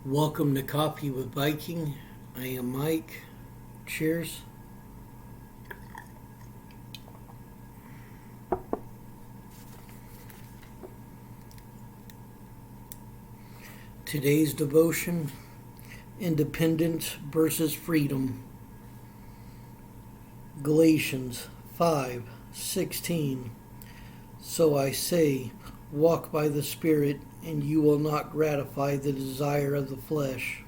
Welcome to Coffee with Viking. I am Mike. Cheers. Today's devotion: independence versus freedom. Galatians 5:16. So I say, walk by the Spirit, and you will not gratify the desire of the flesh.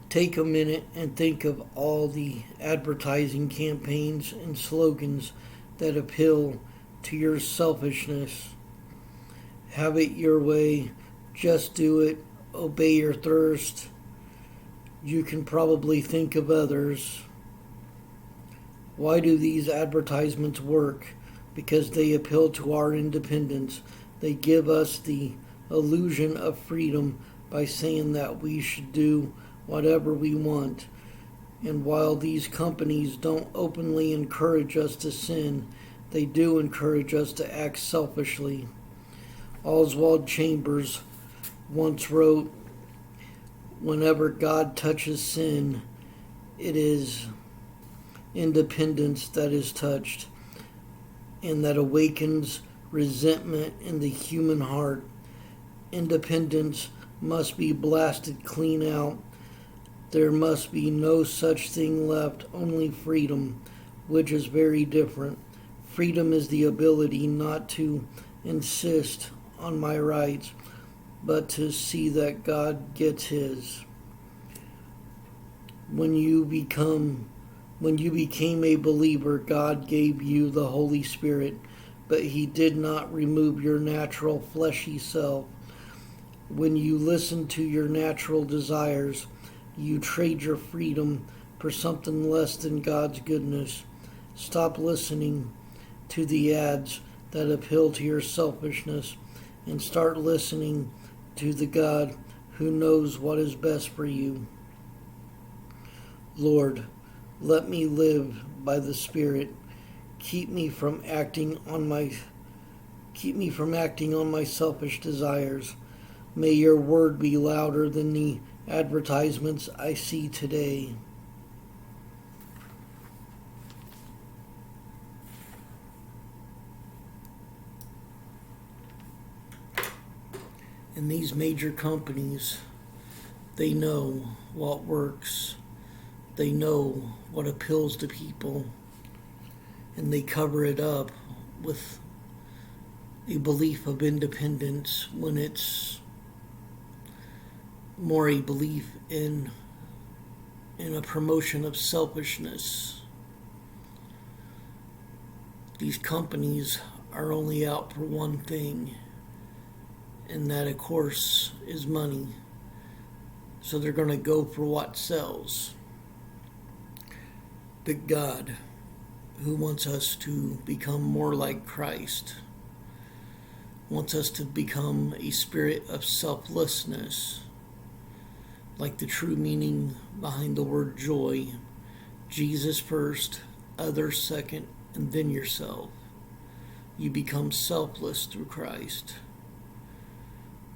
Take a minute and think of all the advertising campaigns and slogans that appeal to your selfishness. Have it your way, just do it, obey your thirst. You can probably think of others. Why do these advertisements work? Because they appeal to our independence. They give us the illusion of freedom by saying that we should do whatever we want. And while these companies don't openly encourage us to sin, they do encourage us to act selfishly. Oswald Chambers once wrote, "Whenever God touches sin, it is independence that is touched, and that awakens resentment in the human heart. Independence must be blasted clean out. There must be no such thing left, only freedom, which is very different. Freedom is the ability not to insist on my rights, but to see that God gets his. When you became a believer, God gave you the Holy Spirit, but he did not remove your natural fleshy self. When you listen to your natural desires, you trade your freedom for something less than God's goodness. Stop listening to the ads that appeal to your selfishness and start listening to the God who knows what is best for you. Lord, let me live by the Spirit. Keep me from acting on my selfish desires. May your word be louder than the advertisements I see today." And these major companies, they know what works. They know what appeals to people. And they cover it up with a belief of independence when it's more a belief in a promotion of selfishness. These companies are only out for one thing, and that, of course, is money. So they're going to go for what sells. But God, who wants us to become more like Christ, wants us to become a spirit of selflessness, like the true meaning behind the word joy: Jesus first, others second, and then yourself. You become selfless through Christ.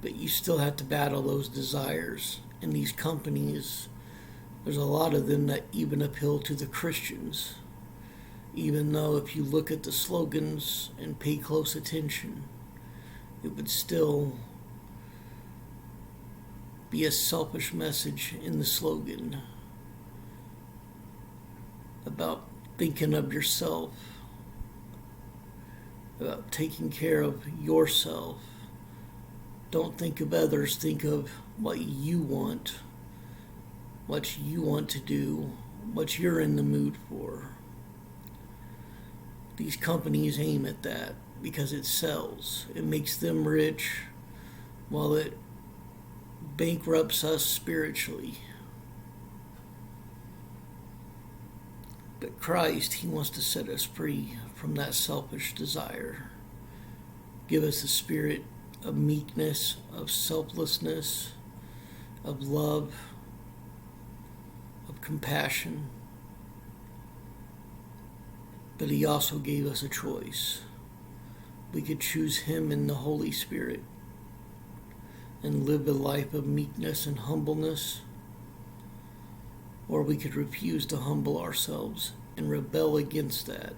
But you still have to battle those desires. And these companies, there's a lot of them that even appeal to the Christians. Even though if you look at the slogans and pay close attention, it would still be a selfish message in the slogan about thinking of yourself, about taking care of yourself. Don't think of others, think of what you want to do, what you're in the mood for. These companies aim at that because it sells. It makes them rich while it bankrupts us spiritually. But Christ, he wants to set us free from that selfish desire. Give us a spirit of meekness, of selflessness, of love, of compassion. But he also gave us a choice. We could choose him in the Holy Spirit. and live a life of meekness and humbleness, or we could refuse to humble ourselves and rebel against that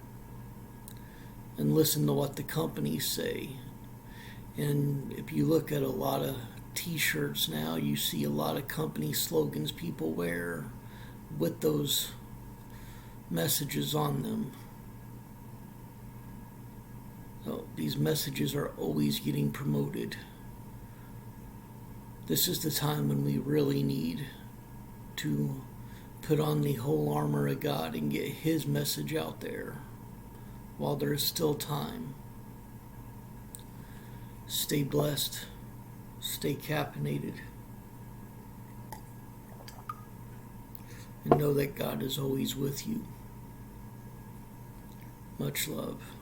and listen to what the companies say. And if you look at a lot of t-shirts now, you see a lot of company slogans people wear with those messages on them. So these messages are always getting promoted. This is the time when we really need to put on the whole armor of God and get His message out there while there is still time. Stay blessed. Stay caffeinated. And know that God is always with you. Much love.